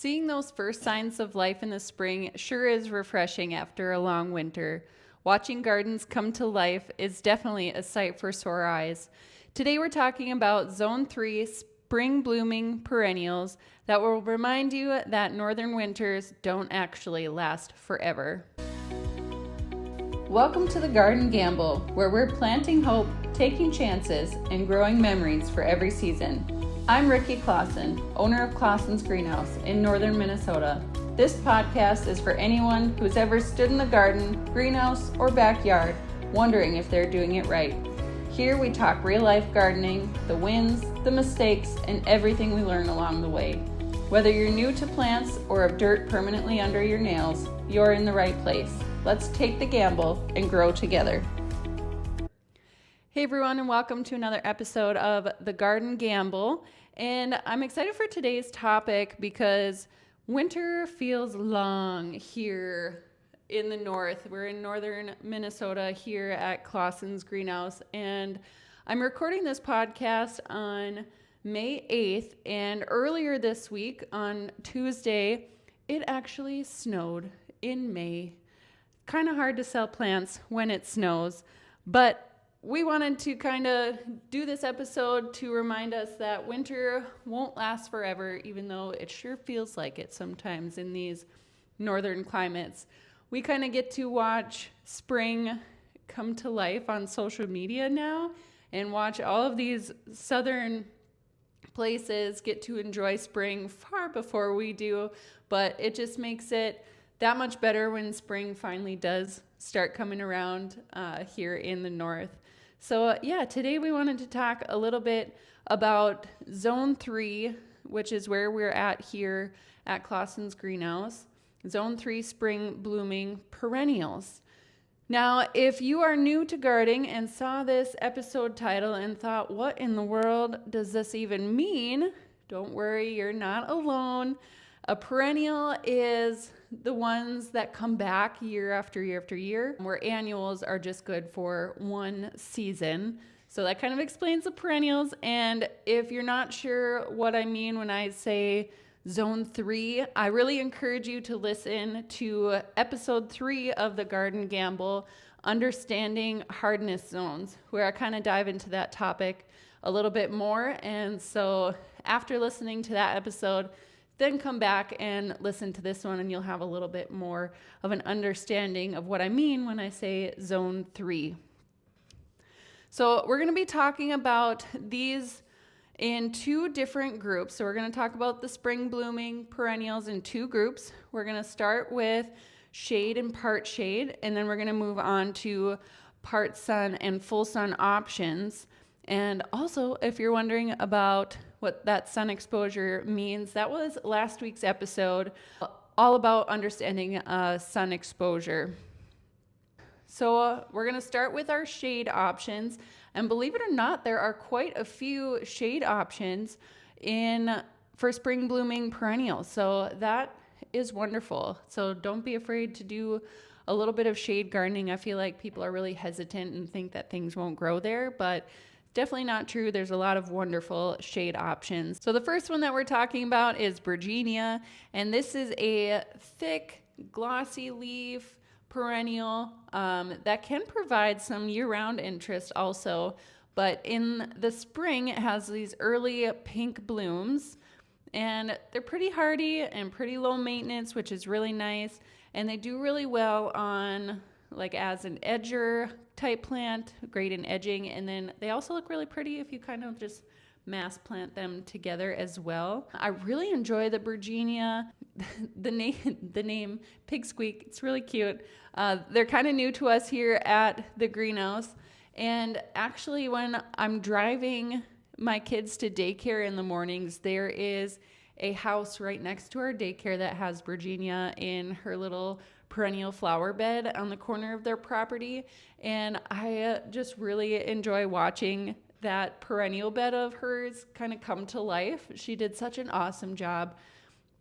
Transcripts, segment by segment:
Seeing those first signs of life in the spring sure is refreshing after a long winter. Watching gardens come to life is definitely a sight for sore eyes. Today we're talking about Zone 3 spring blooming perennials that will remind you that northern winters don't actually last forever. Welcome to the Garden Gamble, where we're planting hope, taking chances, and growing memories for every season. I'm Ricky Clausen, owner of Clausen's Greenhouse in northern Minnesota. This podcast is for anyone who's ever stood in the garden, greenhouse, or backyard wondering if they're doing it right. Here we talk real-life gardening, the wins, the mistakes, and everything we learn along the way. Whether you're new to plants or have dirt permanently under your nails, you're in the right place. Let's take the gamble and grow together. Hey everyone, and welcome to another episode of The Garden Gamble. And I'm excited for today's topic because winter feels long here in the north. We're in northern Minnesota here at Clausen's Greenhouse, and I'm recording this podcast on May 8th, and earlier this week on Tuesday, it actually snowed in May. Kind of hard to sell plants when it snows, but we wanted to kind of do this episode to remind us that winter won't last forever, even though it sure feels like it sometimes in these northern climates. We kind of get to watch spring come to life on social media now and watch all of these southern places get to enjoy spring far before we do, but it just makes it that much better when spring finally does start coming around here in the north. So today we wanted to talk a little bit about Zone 3, which is where we're at here at Clausen's Greenhouse. Zone 3 spring blooming perennials. Now, if you are new to gardening and saw this episode title and thought, what in the world does this even mean? Don't worry, you're not alone. A perennial is the ones that come back year after year after year, where annuals are just good for one season. So that kind of explains the perennials. And if you're not sure what I mean when I say Zone 3, I really encourage you to listen to episode 3 of the Garden Gamble, Understanding Hardness Zones, where I kind of dive into that topic a little bit more. And so after listening to that episode, then come back and listen to this one and you'll have a little bit more of an understanding of what I mean when I say Zone 3. So we're going to be talking about these in two different groups. So we're going to talk about the spring blooming perennials in two groups. We're going to start with shade and part shade, and then we're going to move on to part sun and full sun options. And also, if you're wondering about what that sun exposure means, that was last week's episode, all about understanding sun exposure. So we're going to start with our shade options. And believe it or not, there are quite a few shade options for spring blooming perennials. So that is wonderful. So don't be afraid to do a little bit of shade gardening. I feel like people are really hesitant and think that things won't grow there, but definitely not true. There's a lot of wonderful shade options. So the first one that we're talking about is Virginia, and this is a thick, glossy leaf perennial that can provide some year-round interest also, but in the spring it has these early pink blooms, and they're pretty hardy and pretty low maintenance, which is really nice, and they do really well on like as an edger type plant, great in edging, and then they also look really pretty if you kind of just mass plant them together as well. I really enjoy the Virginia. The name Pig Squeak, it's really cute. They're kind of new to us here at the greenhouse, and actually when I'm driving my kids to daycare in the mornings, there is a house right next to our daycare that has Virginia in her little perennial flower bed on the corner of their property, and I just really enjoy watching that perennial bed of hers kind of come to life. She did such an awesome job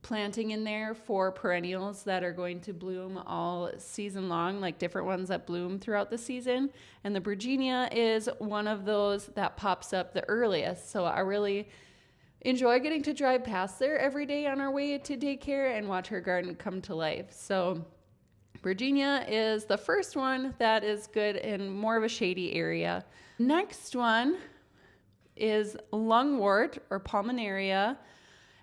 planting in there for perennials that are going to bloom all season long, like different ones that bloom throughout the season, and the Virginia is one of those that pops up the earliest. So I really enjoy getting to drive past there every day on our way to daycare and watch her garden come to life. So Virginia is the first one that is good in more of a shady area. Next one is lungwort or pulmonaria.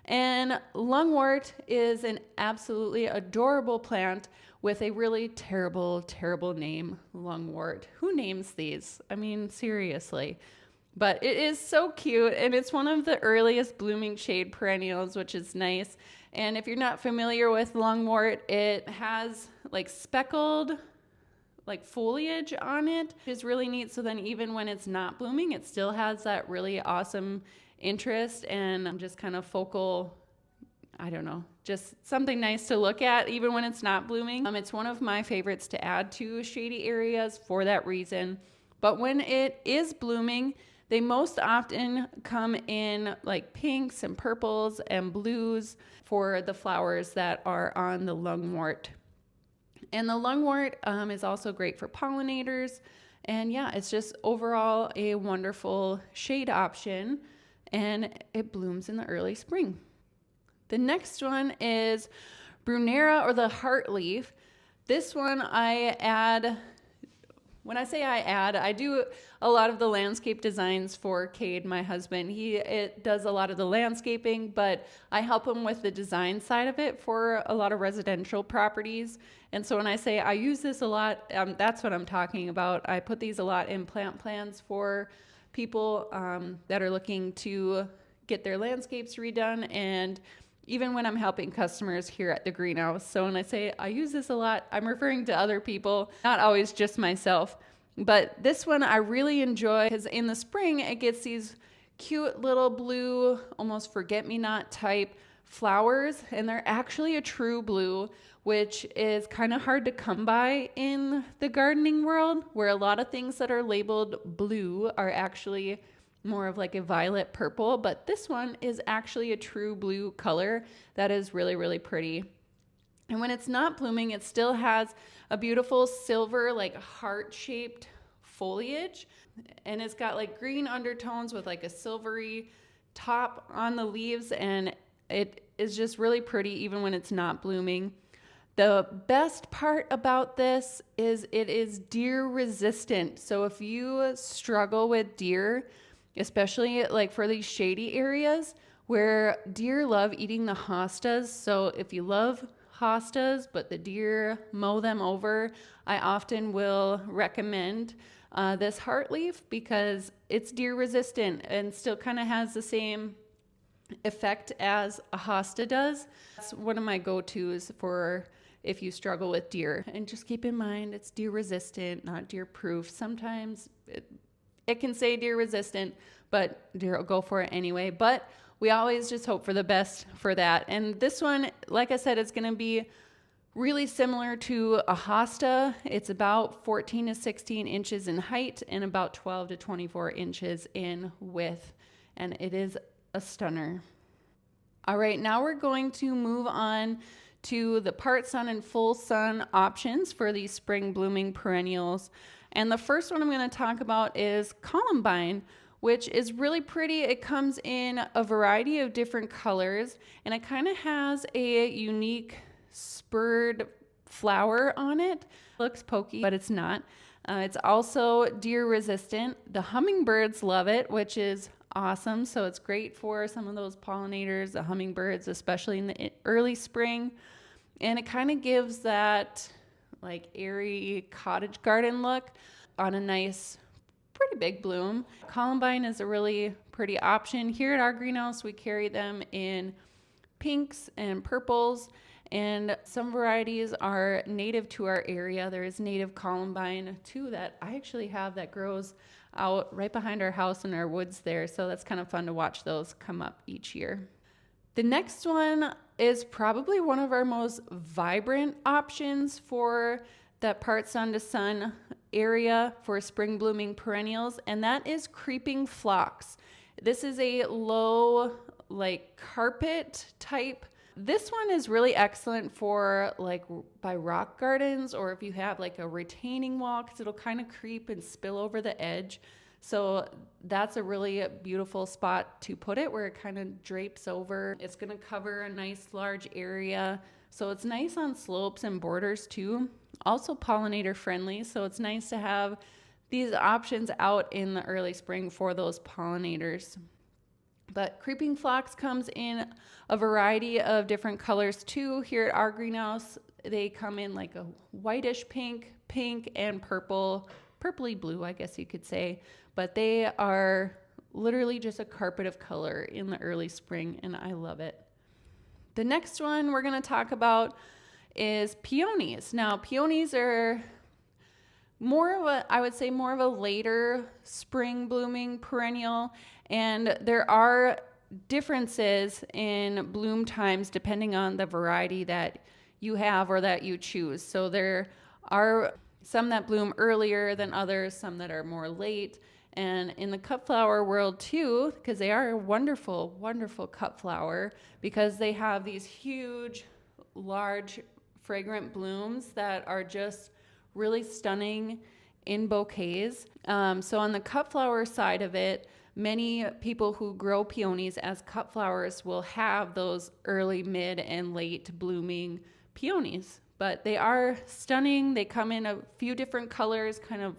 And lungwort is an absolutely adorable plant with a really terrible, terrible name, lungwort. Who names these? I mean, seriously. But it is so cute, and it's one of the earliest blooming shade perennials, which is nice. And if you're not familiar with lungwort, it has like speckled like foliage on it. It's really neat. So then even when it's not blooming, it still has that really awesome interest and just kind of focal, I don't know, just something nice to look at even when it's not blooming. It's one of my favorites to add to shady areas for that reason. But when it is blooming, they most often come in like pinks and purples and blues for the flowers that are on the lungwort. And the lungwort is also great for pollinators. And yeah, it's just overall a wonderful shade option, and it blooms in the early spring. The next one is Brunera or the heartleaf. This one I add. When I say I do a lot of the landscape designs for Cade, my husband. He does a lot of the landscaping, but I help him with the design side of it for a lot of residential properties. And so when I say I use this a lot, that's what I'm talking about. I put these a lot in plant plans for people that are looking to get their landscapes redone, and even when I'm helping customers here at the greenhouse. So when I say I use this a lot, I'm referring to other people, not always just myself. But this one I really enjoy because in the spring, it gets these cute little blue, almost forget-me-not type flowers. And they're actually a true blue, which is kind of hard to come by in the gardening world, where a lot of things that are labeled blue are actually more of like a violet purple, but this one is actually a true blue color that is really, really pretty. And when it's not blooming, it still has a beautiful silver, like heart-shaped foliage, and it's got like green undertones with like a silvery top on the leaves, and it is just really pretty even when it's not blooming. The best part about this is it is deer resistant. So if you struggle with deer, especially like for these shady areas where deer love eating the hostas. So if you love hostas, but the deer mow them over, I often will recommend this heartleaf because it's deer resistant and still kind of has the same effect as a hosta does. That's one of my go-tos for if you struggle with deer. And just keep in mind, it's deer resistant, not deer proof. Sometimes it can say deer resistant, but deer will go for it anyway. But we always just hope for the best for that. And this one, like I said, it's going to be really similar to a hosta. It's about 14 to 16 inches in height and about 12 to 24 inches in width. And it is a stunner. All right, now we're going to move on to the part sun and full sun options for these spring blooming perennials. And the first one I'm going to talk about is columbine, which is really pretty. It comes in a variety of different colors, and it kind of has a unique spurred flower on it. Looks pokey, but it's not. It's also deer resistant. The hummingbirds love it, which is awesome. So it's great for some of those pollinators, the hummingbirds, especially in the early spring. And it kind of gives that like airy cottage garden look on a nice, pretty big bloom. Columbine is a really pretty option. Here at our greenhouse, we carry them in pinks and purples, and some varieties are native to our area. There is native columbine too that I actually have that grows out right behind our house in our woods there. So that's kind of fun to watch those come up each year. The next one is probably one of our most vibrant options for that part sun to sun area for spring blooming perennials, and that is creeping phlox. This is a low, like carpet type. This one is really excellent for like by rock gardens, or if you have like a retaining wall, because it'll kind of creep and spill over the edge. So that's a really beautiful spot to put it, where it kind of drapes over. It's going to cover a nice large area. So it's nice on slopes and borders too. Also pollinator friendly. So it's nice to have these options out in the early spring for those pollinators. But creeping phlox comes in a variety of different colors too. Here at our greenhouse, they come in like a whitish pink, and purple, purpley blue, I guess you could say. But they are literally just a carpet of color in the early spring, and I love it. The next one we're going to talk about is peonies. Now, peonies are more of a later spring blooming perennial, and there are differences in bloom times depending on the variety that you have or that you choose. So there are some that bloom earlier than others, some that are more late. And in the cut flower world too, because they are a wonderful, wonderful cut flower, because they have these huge, large, fragrant blooms that are just really stunning in bouquets. So on the cut flower side of it, many people who grow peonies as cut flowers will have those early, mid, and late blooming peonies. But they are stunning. They come in a few different colors, kind of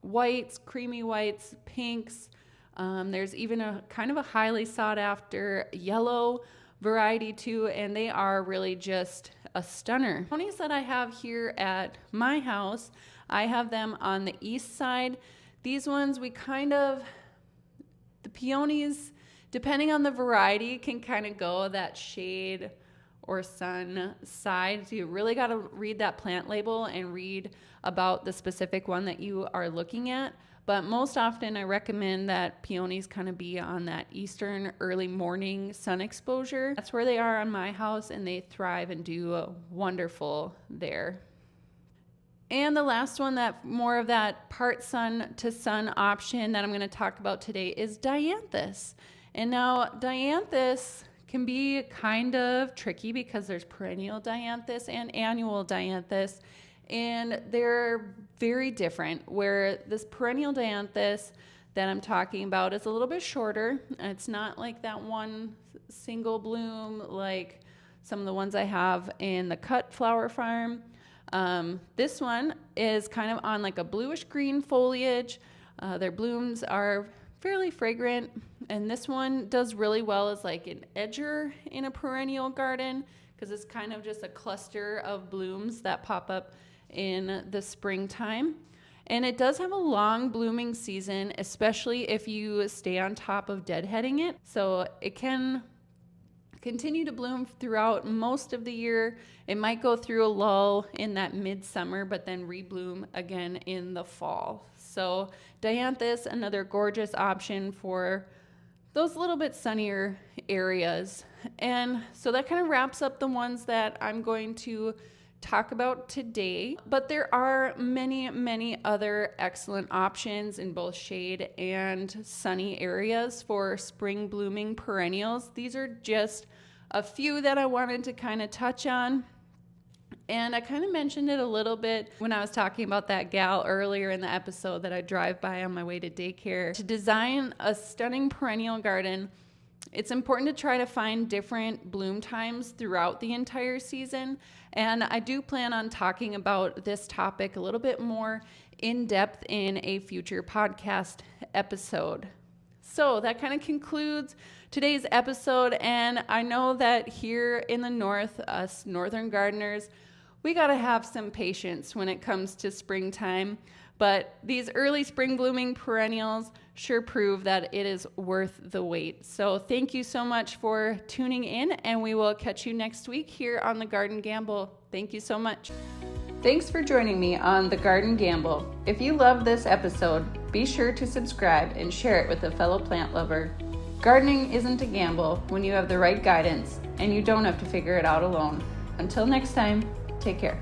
whites, creamy whites, pinks. There's even a kind of a highly sought after yellow variety too, and they are really just a stunner. Peonies that I have here at my house, I have them on the east side. These ones the peonies, depending on the variety, can kind of go that shade or sun side. So you really got to read that plant label and read about the specific one that you are looking at. But most often I recommend that peonies kind of be on that eastern early morning sun exposure. That's where they are on my house, and they thrive and do wonderful there. And the last one, that more of that part sun to sun option that I'm going to talk about today, is dianthus. And now dianthus can be kind of tricky because there's perennial dianthus and annual dianthus, and they're very different. Where this perennial dianthus that I'm talking about is a little bit shorter. It's not like that one single bloom like some of the ones I have in the cut flower farm. This one is kind of on like a bluish green foliage. Their blooms are fairly fragrant, and this one does really well as like an edger in a perennial garden, because it's kind of just a cluster of blooms that pop up in the springtime. And it does have a long blooming season, especially if you stay on top of deadheading it. So it can continue to bloom throughout most of the year. It might go through a lull in that midsummer, but then rebloom again in the fall. So dianthus, another gorgeous option for those little bit sunnier areas. And so that kind of wraps up the ones that I'm going to talk about today. But there are many, many other excellent options in both shade and sunny areas for spring blooming perennials. These are just a few that I wanted to kind of touch on. And I kind of mentioned it a little bit when I was talking about that gal earlier in the episode that I drive by on my way to daycare. To design a stunning perennial garden, it's important to try to find different bloom times throughout the entire season. And I do plan on talking about this topic a little bit more in depth in a future podcast episode. So that kind of concludes today's episode. And I know that here in the north, us northern gardeners, we got to have some patience when it comes to springtime. But these early spring blooming perennials sure prove that it is worth the wait. So thank you so much for tuning in, and we will catch you next week here on The Garden Gamble. Thank you so much. Thanks for joining me on The Garden Gamble. If you love this episode, be sure to subscribe and share it with a fellow plant lover. Gardening isn't a gamble when you have the right guidance, and you don't have to figure it out alone. Until next time, take care.